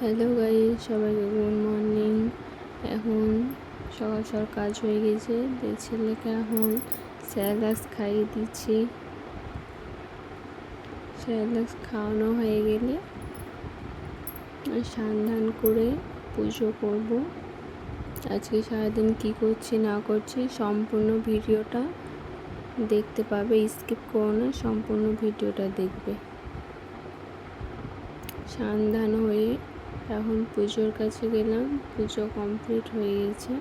Hello guys, সবাইকে good morning. এখন সকাল সকাল কাজ হয়ে গেছে। ছেলেকে এখন স্যালাড খাইয়ে দিচ্ছি। স্যালাড খাওয়ানো হয়ে গেলে স্নান করে পুজো করব। আজকে সারাদিন কি করছি না করছি সম্পূর্ণ ভিডিওটা দেখতে পাবে, স্কিপ করো না, সম্পূর্ণ ভিডিওটা দেখবে। স্নান হয়ে এখন পুজোর কাছে গেলাম। পুজো কমপ্লিট হয়ে গেছে।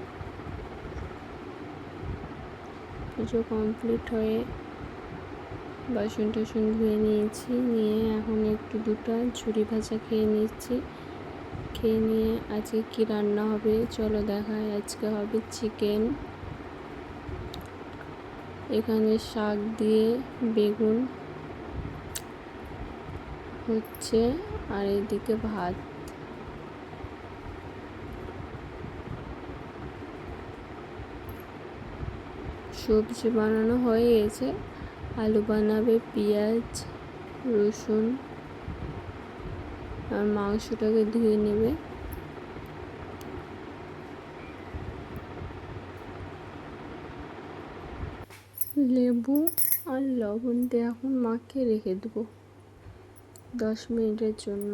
পুজো কমপ্লিট হয়ে বাসন টাসন ধুয়ে নিয়েছি। নিয়ে এখন একটু দুটো ঝুরি ভাজা খেয়ে নিচ্ছি। খেয়ে নিয়ে আজকে কি রান্না হবে চলো দেখায়। আজকে হবে চিকেন, এখানে শাক দিয়ে বেগুন হচ্ছে, আর এদিকে ভাত। সবজি বানানো হয়ে গেছে। আলু বানাবে, পেঁয়াজ রসুন, আর মাংসটাকে ধুয়ে নেবে। লেবু আর লবণ দিয়ে এখন মাখিয়ে রেখে দেবো 10 মিনিটের জন্য।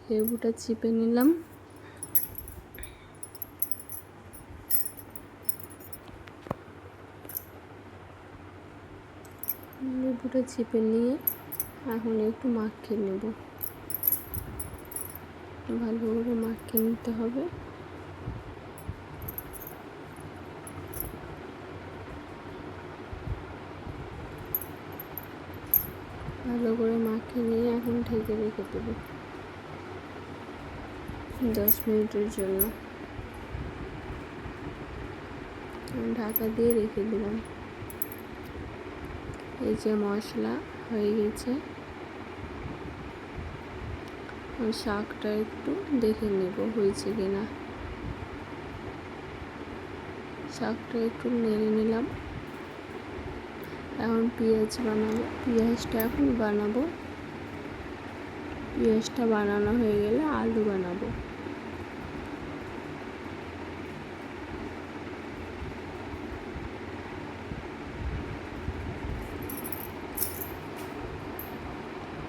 লেবুটা চিপে নিলাম। লেবুটা চিপে নিয়ে এখন একটু মাখিয়ে নেব। ভালো করে মাখিয়ে নিতে হবে। ভালো করে মাখিয়ে নিয়ে এখন ঢেকে রেখে দেব 10 মিনিটের জন্য। ঢাকা দিয়ে রেখে দিলাম। এই যে মশলা হয়ে গেছে। শাকটা একটু দেখে নেব হয়েছে কিনা। শাকটা একটু নেড়ে নিলাম। এখন পেঁয়াজ বানাবো। পেঁয়াজটা বানানো হয়ে গেলে আলু বানাবো।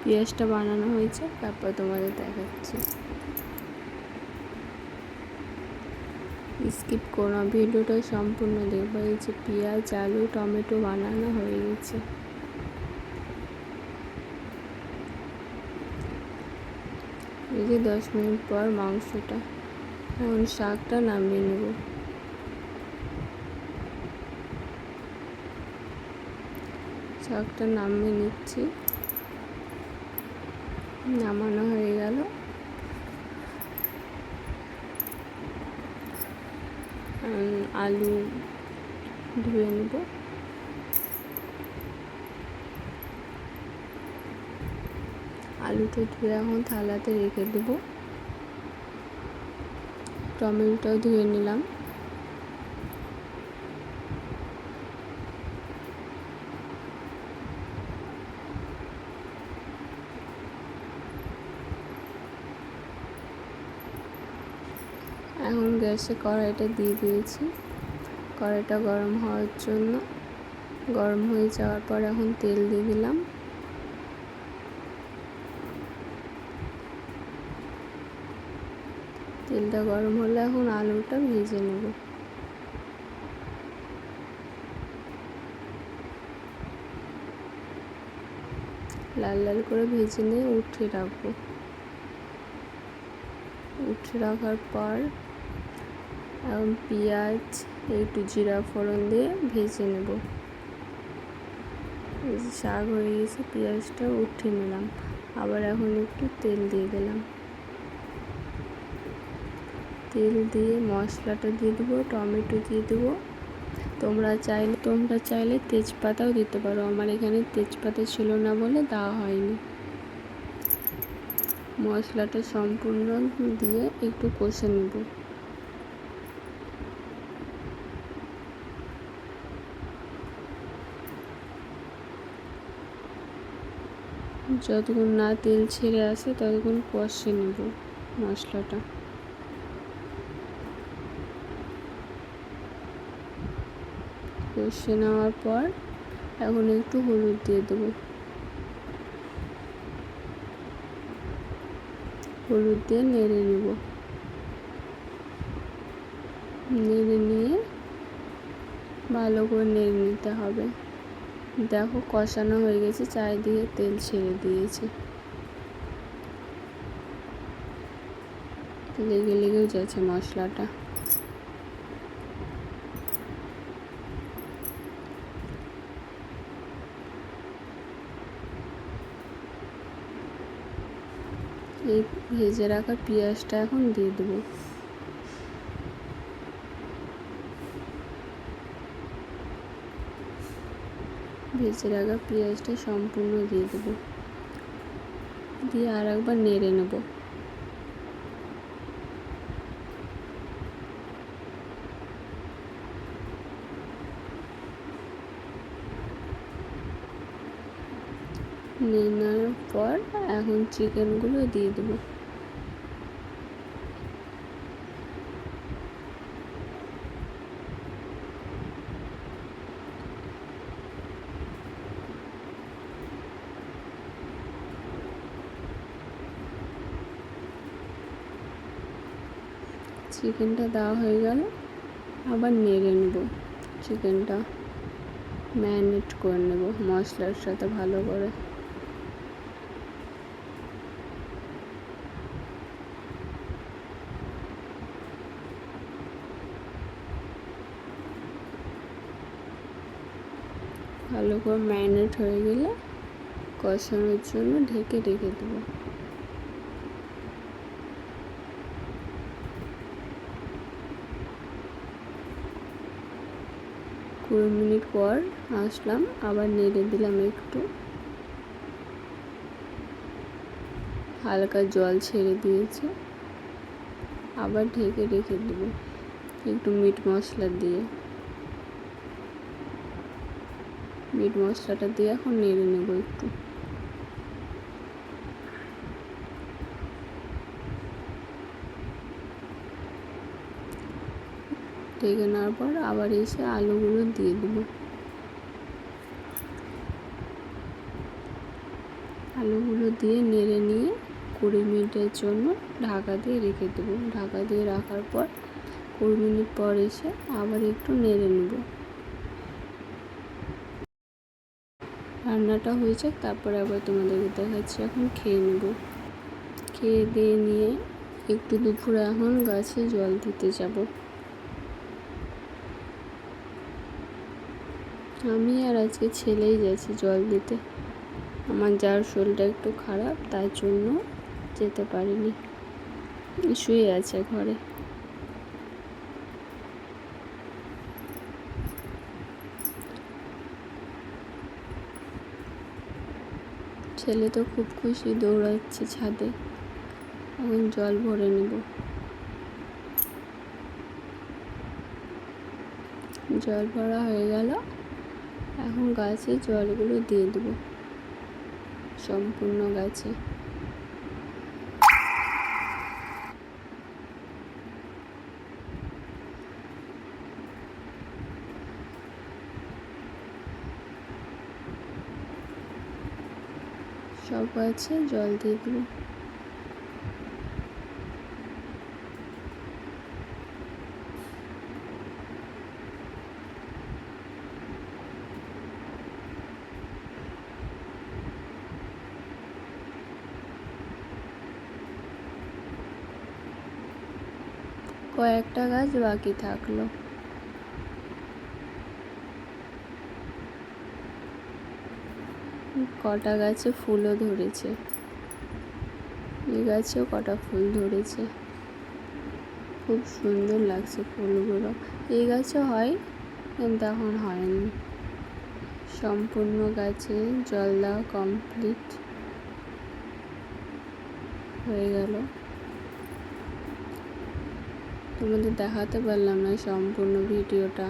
পেঁয়াজটা বানানো হয়েছে, তারপর তোমাদের দেখাচ্ছি। স্কিপ করো না, ভিডিওটা সম্পূর্ণ দেখবো। এই যে পেঁয়াজ আলু টমেটো বানানো হয়ে গেছে। এই যে 10 মিনিট পর মাংসটা। এখন শাকটা নামিয়ে নেব। শাকটা নামিয়ে নিচ্ছি। নামানো হয়ে গেল। আলু ধুয়ে নেব। আলুটা ধুয়ে এখন থালাতে রেখে দেব। টমেটোটাও ধুয়ে নিলাম। এখন গ্যাসে কড়াইটা দিয়ে দিয়েছি। কড়াইটা গরম হওয়ার জন্য, গরম হয়ে যাওয়ার পর এখন তেল দিয়ে দিলাম। তেলটা গরম হলে এখন আলুটা ভেজে নেব। লাল লাল করে ভেজে নিয়ে উঠিয়ে রাখবো। উঠিয়ে রাখার পর এখন পেঁয়াজ একটু জিরা ফোড়ন দিয়ে ভেজে নেব। শাক হয়ে গেছে, পেঁয়াজটা উঠিয়ে নিলাম। আবার এখন একটু তেল দিয়ে দিলাম। তেল দিয়ে মশলাটা দিয়ে দেবো, টমেটো দিয়ে দেবো। তোমরা চাইলে তেজপাতাও দিতে পারো। আমার এখানে তেজপাতা ছিল না বলে দেওয়া হয়নি। মশলাটা সম্পূর্ণ দিয়ে একটু কষে নেব। যতক্ষণ না তেল ছেড়ে আসে ততক্ষণ কষে নেব মশলাটা। কষে নেওয়ার পর এখন একটু হলুদ দিয়ে দেবো। হলুদ দিয়ে নেড়ে নেব। নেড়ে নিয়ে ভালো করে নেড়ে নিতে হবে। দেখো কষানো হয়ে গেছে, চারিদিকে তেল ছেড়ে দিয়েছে, লেগে লেগেও যাচ্ছে মশলাটা। এই ভেজে রাখা পেঁয়াজটা এখন দিয়ে দেবো। ভেজে রাখা পেঁয়াজটা সম্পূর্ণ দিয়ে দেবো, দিয়ে আর একবার নেড়ে নেব। নেড়ানোর পর এখন চিকেনগুলো দিয়ে দেবো। চিকেনটা দেওয়া হয়ে গেল, আবার নেড়ে নেব। চিকেনটা ম্যারিনেট করে নেব মশলার সাথে ভালো করে। ভালো করে ম্যারিনেট হয়ে গেলে কষানোর জন্য ঢেকে রেখে দেবো। 20 মিনিট পর আসলাম, আবার নেড়ে দিলাম একটু। হালকা জল ছেড়ে দিয়েছে, আবার ঢেকে রেখে দেবো একটু মিট মশলা দিয়ে। মিট মশলাটা দিয়ে এখন নেড়ে নেব একটু। ঢেকে নেওয়ার পর আবার এসে আলুগুলো দিয়ে দেবো। আলুগুলো দিয়ে নেড়ে নিয়ে 20 মিনিটের জন্য ঢাকা দিয়ে রেখে দেবো। ঢাকা দিয়ে রাখার পর 20 মিনিট পর এসে আবার একটু নেড়ে নেব। রান্নাটা হয়েছে, তারপরে আবার তোমাদেরকে দেখাচ্ছি। এখন খেয়ে নেব। খেয়ে দিয়ে নিয়ে একটু দুপুরে এখন গাছে জল দিতে যাব। আমি আর আজকে ছেলেই যাচ্ছি জল দিতে। আমার যার শরীরটা একটু খারাপ, তার জন্য যেতে পারিনি, শুয়ে আছে ঘরে। ছেলে তো খুব খুশি, দৌড়াচ্ছে ছাদে। এখন জল ভরে নেব। জল ভরা হয়ে গেল, এখন গাছে জলগুলো দিয়ে দেবো সম্পূর্ণ গাছে। সব গাছে জল দিয়ে দেবো। কয়েকটা গাছ বাকি থাকলো। কটা গাছে ফুলও ধরেছে, এই গাছেও কটা ফুল ধরেছে, খুব সুন্দর লাগছে ফুলগুলো। এই গাছে হয় কিন্তু এখন হয়নি। সম্পূর্ণ গাছে জল দেওয়া কমপ্লিট হয়ে গেল। তোমাদের দেখাতে পারলাম না সম্পূর্ণ ভিডিওটা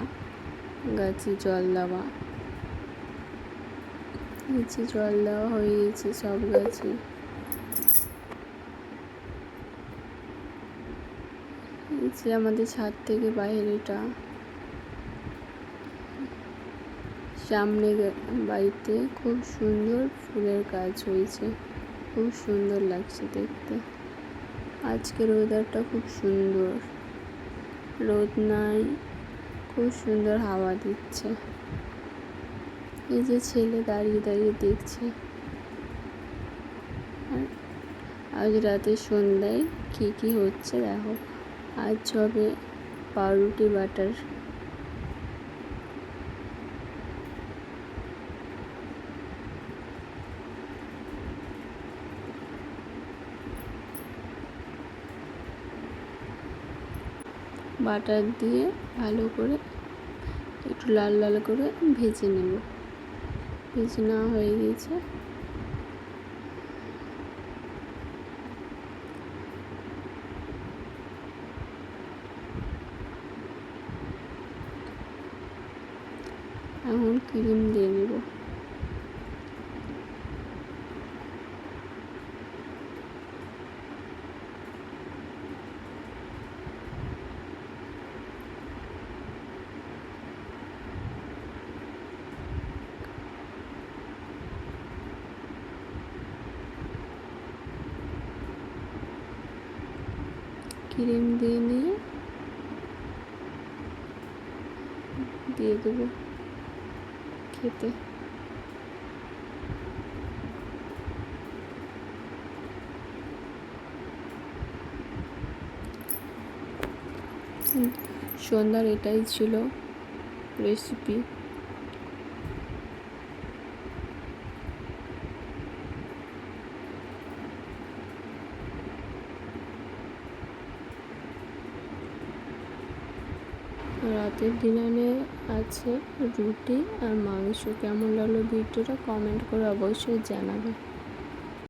গাছে জল দেওয়া। নিচে জল দেওয়া হয়ে গেছে সব গাছে। নিচে আমাদের ছাদ থেকে বাইরেটা, সামনে বাড়িতে খুব সুন্দর ফুলের গাছ হয়েছে, খুব সুন্দর লাগছে দেখতে। আজকের ওয়েদারটা খুব সুন্দর, রোদ নাই, খুব সুন্দর হাওয়া দিচ্ছে। এই যে ছেলে দাঁড়িয়ে দাঁড়িয়ে দেখছে। আজ রাতে সন্ধ্যায় কী কী হচ্ছে দেখো। আজ হবে পাউরুটি বাটার, বাটার দিয়ে ভালো করে একটু লাল লাল করে ভেজে নেব। ভেজে নেওয়া হয়ে গেছে। এখন ক্রিম দিয়ে নেব। ক্রিম দিয়ে নিয়ে দিয়ে দেবো খেতে। সন্ধ্যার এটাই ছিল রেসিপি। রাতের ডিনারে আছে রুটি আর মাংস। কেমন লাগলো ভিডিওটা কমেন্ট করে অবশ্যই জানাবে।